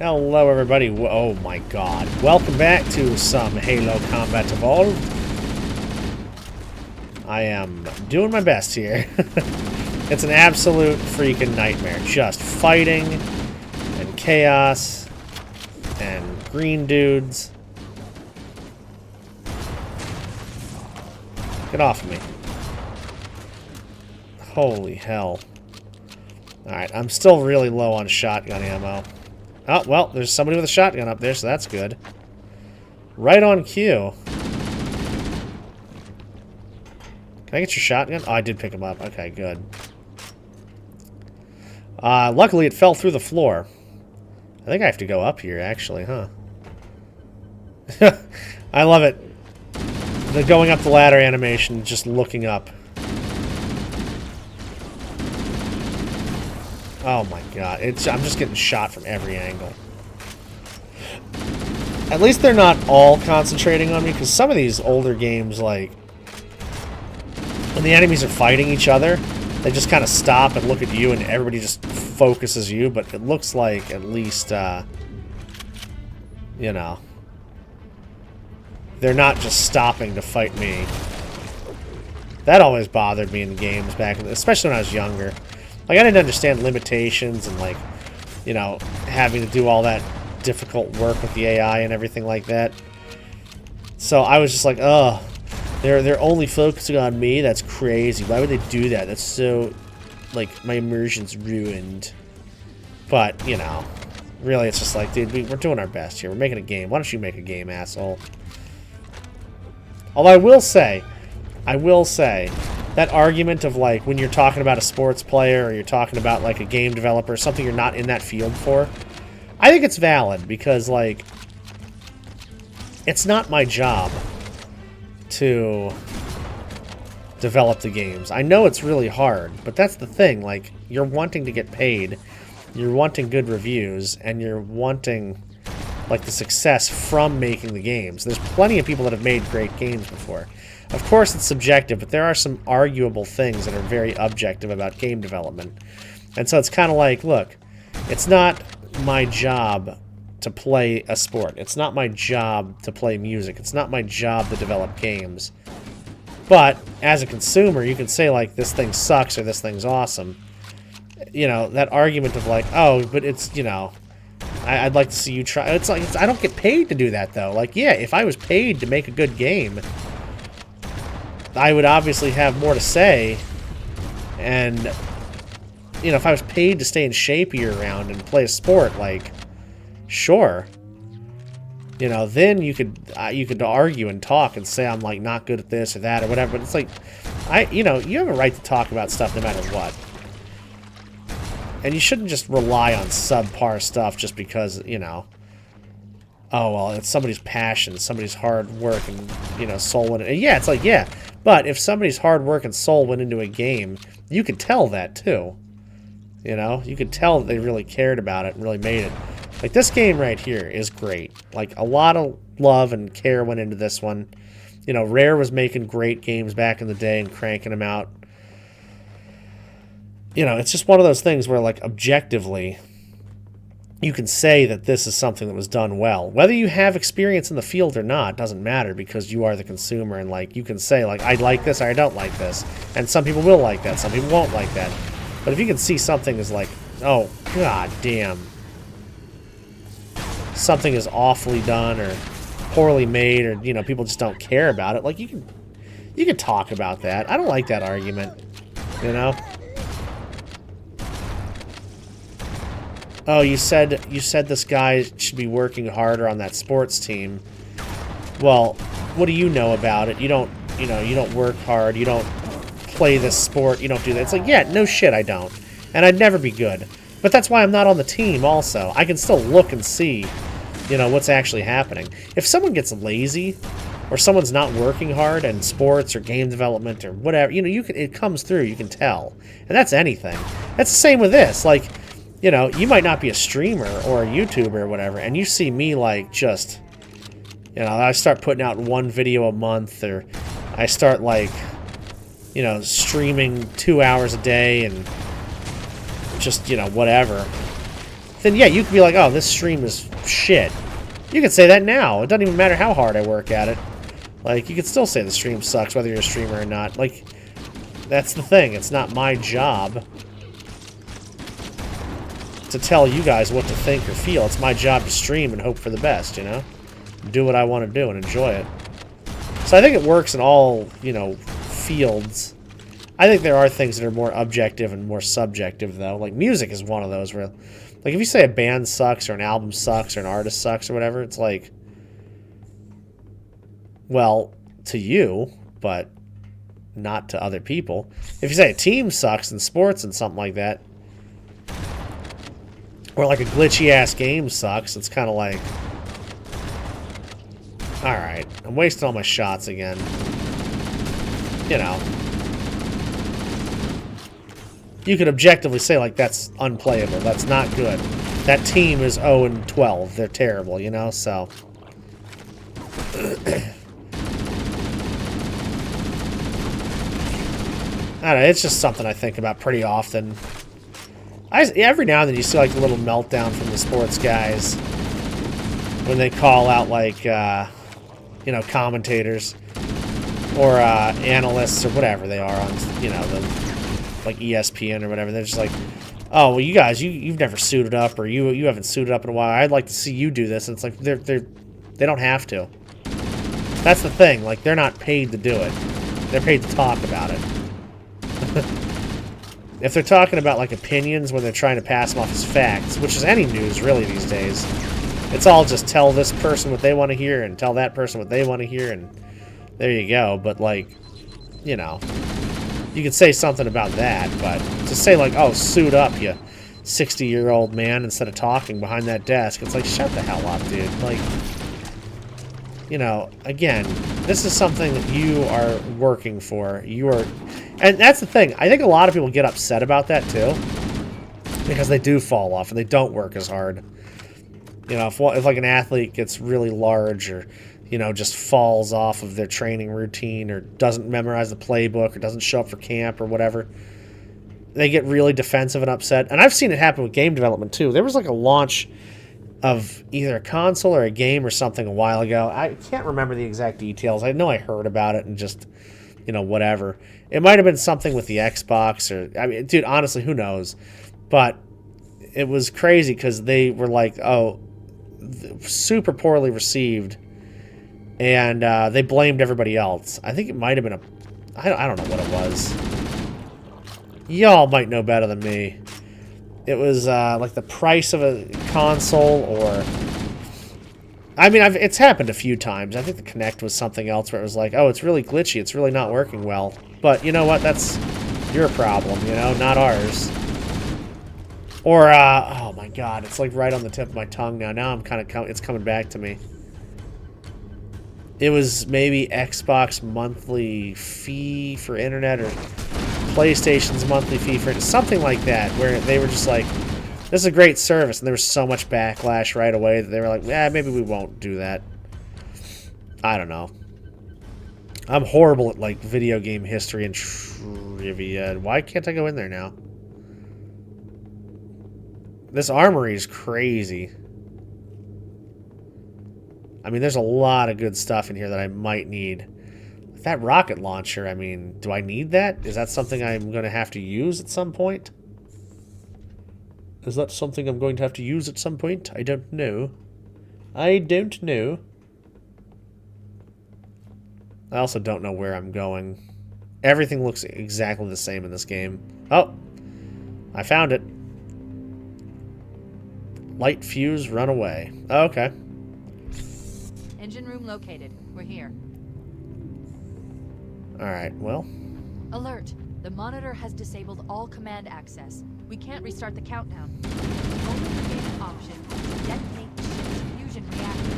Hello everybody, oh my god. Welcome back to some Halo Combat Evolved. I am doing my best here. It's an absolute freaking nightmare. Just fighting, and chaos, and green dudes. Get off of me. Holy hell. Alright, I'm still really low on shotgun ammo. Oh, well, there's somebody with a shotgun up there, so that's good. Right on cue. Can I get your shotgun? Oh, I did pick him up. Okay, good. Luckily, it fell through the floor. I think I have to go up here, actually, huh? I love it. The going up the ladder animation, just looking up. Oh my god, I'm just getting shot from every angle. At least they're not all concentrating on me, because some of these older games, like, when the enemies are fighting each other, they just kind of stop and look at you and everybody just focuses you, but it looks like at least, you know, they're not just stopping to fight me. That always bothered me in games back, especially when I was younger. Like, I didn't understand limitations and, like, you know, having to do all that difficult work with the AI and everything like that. So I was just like, oh, they're only focusing on me? That's crazy. Why would they do that? That's so, like, my immersion's ruined. But, you know, really it's just like, dude, we're doing our best here. We're making a game. Why don't you make a game, asshole? Although I will say, that argument of, like, when you're talking about a sports player or you're talking about, like, a game developer, something you're not in that field for, I think it's valid because, like, it's not my job to develop the games. I know it's really hard, but that's the thing. Like, you're wanting to get paid, you're wanting good reviews, and you're wanting, like, the success from making the games. There's plenty of people that have made great games before. Of course, it's subjective, but there are some arguable things that are very objective about game development. And so it's kind of like, look, it's not my job to play a sport. It's not my job to play music. It's not my job to develop games. But as a consumer, you can say, like, this thing sucks or this thing's awesome. You know, that argument of, like, oh, but it's, you know, I'd like to see you try. It's like, I don't get paid to do that, though. Like, yeah, if I was paid to make a good game, I would obviously have more to say, and, you know, if I was paid to stay in shape year-round and play a sport, like, sure, you know, then you could argue and talk and say I'm, like, not good at this or that or whatever, but it's like, you know, you have a right to talk about stuff no matter what, and you shouldn't just rely on subpar stuff just because, you know, oh, well, it's somebody's passion, somebody's hard work, and, you know, soul went in. And yeah, it's like, yeah, but if somebody's hard work and soul went into a game, you could tell that, too. You know? You could tell that they really cared about it and really made it. Like, this game right here is great. Like, a lot of love and care went into this one. You know, Rare was making great games back in the day and cranking them out. You know, it's just one of those things where, like, objectively, you can say that this is something that was done well. Whether you have experience in the field or not doesn't matter because you are the consumer, and, like, you can say, like, I like this or I don't like this. And some people will like that, some people won't like that. But if you can see something as, like, oh, god damn, something is awfully done or poorly made, or, you know, people just don't care about it, like, you can talk about that. I don't like that argument, you know? Oh, you said this guy should be working harder on that sports team. Well, what do you know about it? You don't work hard, you don't play this sport, you don't do that. It's like, yeah, no shit, I don't. And I'd never be good. But that's why I'm not on the team also. I can still look and see, you know, what's actually happening. If someone gets lazy, or someone's not working hard in sports or game development or whatever, you know, it comes through, you can tell. And that's anything. That's the same with this. Like, you know, you might not be a streamer or a YouTuber or whatever, and you see me, like, just, you know, I start putting out one video a month, or I start, like, you know, streaming 2 hours a day and just, you know, whatever. then yeah, you could be like, oh, this stream is shit. You could say that now. It doesn't even matter how hard I work at it. Like, you could still say the stream sucks, whether you're a streamer or not. Like, that's the thing. It's not my job to tell you guys what to think or feel. It's my job to stream and hope for the best, you know? Do what I want to do and enjoy it. So I think it works in all, you know, fields. I think there are things that are more objective and more subjective, though. Like, music is one of those where... Like, if you say a band sucks or an album sucks or an artist sucks or whatever, it's like... Well, to you, but not to other people. If you say a team sucks in sports and something like that, or like a glitchy-ass game sucks, it's kind of like... Alright, I'm wasting all my shots again. You know. You could objectively say, like, that's unplayable. That's not good. That team is 0-12. They're terrible, you know? So... I don't know, it's just something I think about pretty often. Every now and then you see, like, a little meltdown from the sports guys when they call out, like, you know, commentators or analysts or whatever they are on, you know, like ESPN or whatever. They're just like, oh, well, you guys, you've never suited up, or you haven't suited up in a while. I'd like to see you do this. And it's like they don't have to. That's the thing. Like, they're not paid to do it. They're paid to talk about it. If they're talking about, like, opinions when they're trying to pass them off as facts, which is any news really these days, it's all just tell this person what they want to hear and tell that person what they want to hear, and there you go. But, like, you know, you could say something about that, but to say, like, oh, suit up, you 60-year-old man, instead of talking behind that desk, it's like, shut the hell up, dude. Like, you know, again, this is something that you are working for. You are... And that's the thing. I think a lot of people get upset about that, too. Because they do fall off, and they don't work as hard. You know, if like, an athlete gets really large, or, you know, just falls off of their training routine, or doesn't memorize the playbook, or doesn't show up for camp, or whatever, they get really defensive and upset. And I've seen it happen with game development, too. There was, like, a launch of either a console or a game or something a while ago. I can't remember the exact details. I know I heard about it and just, you know, whatever. It might have been something with the Xbox, or, I mean, dude, honestly, who knows? But it was crazy because they were like, oh, super poorly received, and they blamed everybody else. I think it might have been I don't know what it was. Y'all might know better than me. It was like the price of a console, or... I mean, it's happened a few times. I think the Kinect was something else where it was like, oh, it's really glitchy. It's really not working well. But you know what? That's your problem, you know, not ours. Or, oh my god, it's like right on the tip of my tongue now. Now I'm kind of... it's coming back to me. It was maybe Xbox monthly fee for internet, or PlayStation's monthly fee for it, something like that, where they were just like, this is a great service, and there was so much backlash right away that they were like, yeah, maybe we won't do that. I don't know. I'm horrible at, like, video game history and trivia. Why can't I go in there now? This armory is crazy. I mean, there's a lot of good stuff in here that I might need. That rocket launcher, I mean, do I need that? Is that something I'm going to have to use at some point? Is that something I'm going to have to use at some point? I don't know. I don't know. I also don't know where I'm going. Everything looks exactly the same in this game. Oh! I found it. Light fuse, run away. Oh, okay. Engine room located. We're here. Alright, well. Alert! The monitor has disabled all command access. We can't restart the countdown. The only remaining option is to detonate the ship's fusion reactors.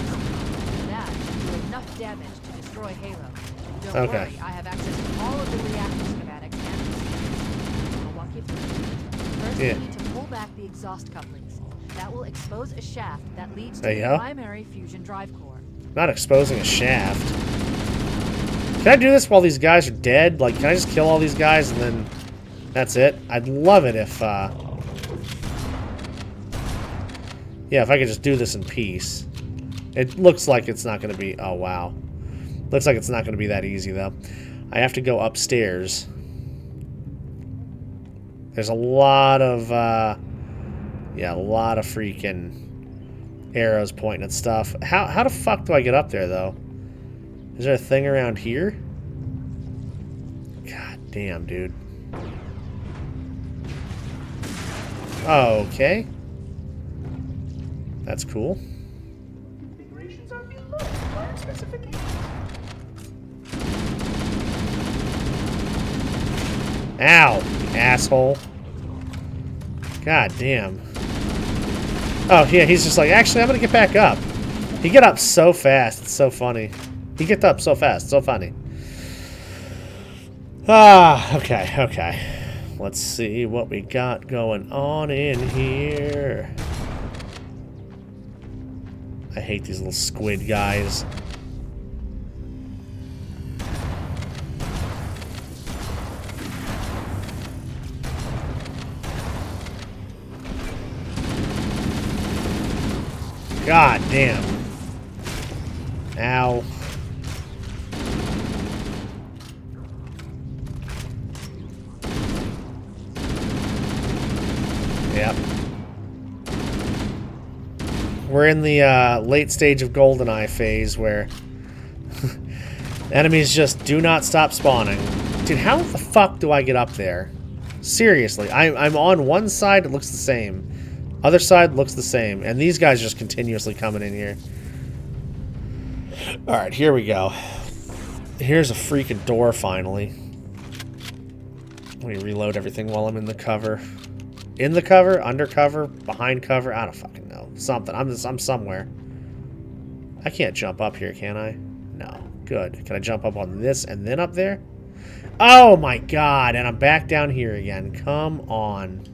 That will do enough damage to destroy Halo. And don't worry, I have access to all of the reactor schematics and procedures. I'll walk you through. First, we need to pull back the exhaust couplings. That will expose a shaft that leads to the primary fusion drive core. Not exposing a shaft. Can I do this while these guys are dead? Like, can I just kill all these guys and then that's it? I'd love it if, Yeah, if I could just do this in peace. It looks like it's not going to be... Oh, wow. Looks like it's not going to be that easy, though. I have to go upstairs. There's a lot of... yeah, a lot of freaking arrows pointing at stuff. How the fuck do I get up there, though? Is there a thing around here? God damn, dude. Okay. That's cool. Configurations are below required specifications. Ow, asshole. God damn. Oh, yeah, he's just like, actually, I'm gonna get back up. He get up so fast, it's so funny. He gets up so fast, so funny. Ah, okay, okay. Let's see what we got going on in here. I hate these little squid guys. God damn. Ow. Yep. We're in the late stage of GoldenEye phase where enemies just do not stop spawning. Dude, how the fuck do I get up there? Seriously, I'm on one side, it looks the same. Other side looks the same. And these guys just continuously coming in here. Alright, here we go. Here's a freaking door, finally. Let me reload everything while I'm in the cover. In the cover? Under cover? Behind cover? I don't fucking know. Something. I'm somewhere. I can't jump up here, can I? No. Good. Can I jump up on this and then up there? Oh my god, and I'm back down here again. Come on.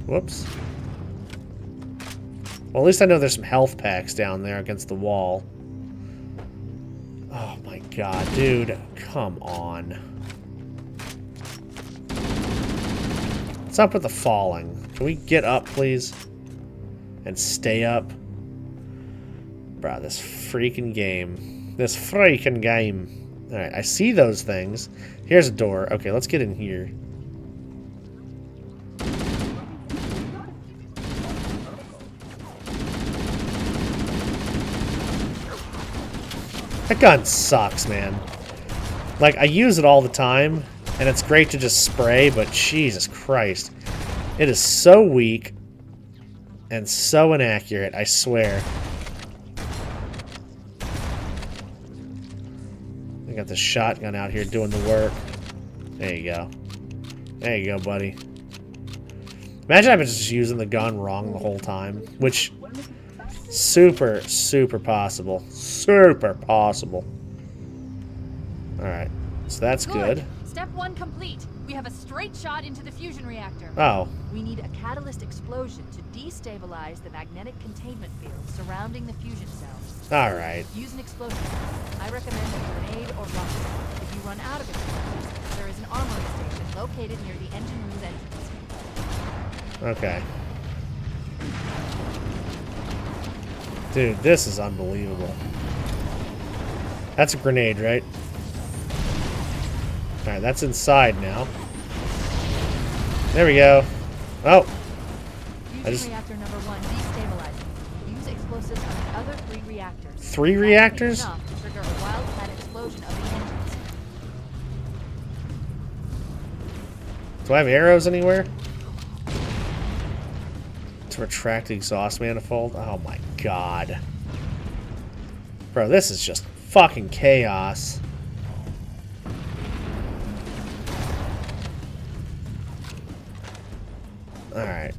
Whoops. Well, at least I know there's some health packs down there against the wall. Oh my god, dude. Come on. What's up with the falling? Can we get up, please? And stay up? Bruh, this freaking game. This freaking game. Alright, I see those things. Here's a door. Okay, let's get in here. That gun sucks, man. Like, I use it all the time, and it's great to just spray, but Jesus Christ. It is so weak and so inaccurate, I swear. I got the shotgun out here doing the work. There you go. There you go, buddy. Imagine I've been just using the gun wrong the whole time, which... super, super possible. Super possible. Alright. So that's good. Step 1 complete. We have a straight shot into the fusion reactor. Oh. We need a catalyst explosion to destabilize the magnetic containment field surrounding the fusion cells. Alright. Use an explosion. I recommend a grenade or rocket. If you run out of explosives, there is an armory station located near the engine room's entrance. Okay. Dude, this is unbelievable. That's a grenade, right? Alright, that's inside now. There we go. Oh! Fusion reactor number 1 destabilizing. Use explosives on the other 3 reactors. 3 reactors? Enough to trigger a wildcat explosion of the engines. Do I have arrows anywhere? To retract the exhaust manifold? Oh my god. Bro, this is just fucking chaos. Alright.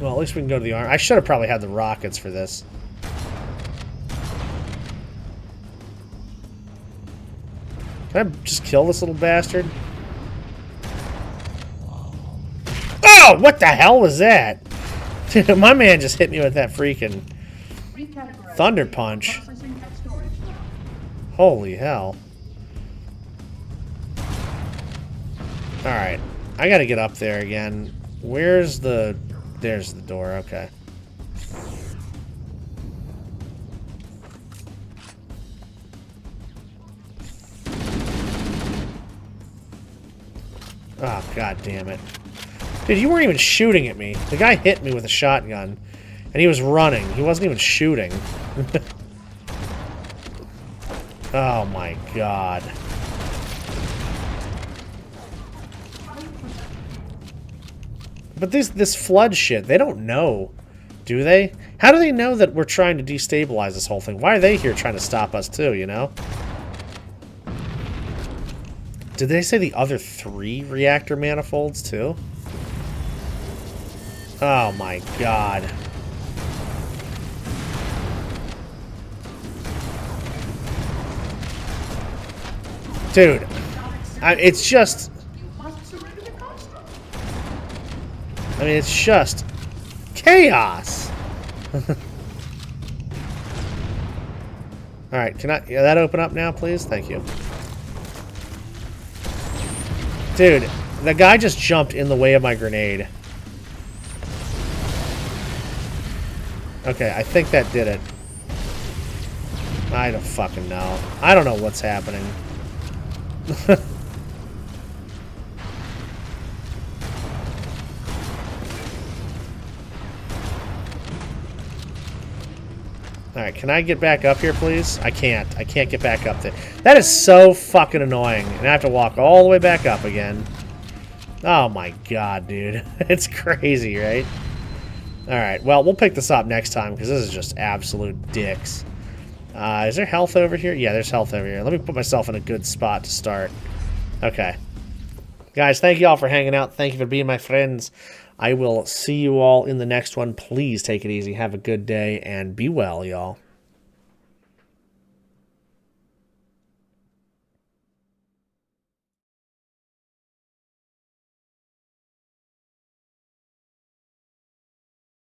Well, at least we can go to the arm. I should have probably had the rockets for this. Can I just kill this little bastard? Oh, what the hell was that? My man just hit me with that freaking thunder punch. Holy hell. Alright. I gotta get up there again. Where's the... There's the door, okay. Oh, god damn it. Dude, you weren't even shooting at me. The guy hit me with a shotgun. And he was running. He wasn't even shooting. Oh my god. But this flood shit, they don't know, do they? How do they know that we're trying to destabilize this whole thing? Why are they here trying to stop us too, you know? Did they say the other 3 reactor manifolds too? Oh my god. Dude, it's just... I mean, it's just chaos. Alright, can that open up now, please? Thank you. Dude, the guy just jumped in the way of my grenade. Okay, I think that did it. I don't fucking know. I don't know what's happening. Alright, can I get back up here, please? I can't. I can't get back up there. That is so fucking annoying. And I have to walk all the way back up again. Oh my god, dude. It's crazy, right? Alright, well, we'll pick this up next time, because this is just absolute dicks. Is there health over here? Yeah, there's health over here. Let me put myself in a good spot to start. Okay. Guys, thank you all for hanging out. Thank you for being my friends. I will see you all in the next one. Please take it easy. Have a good day, and be well, y'all.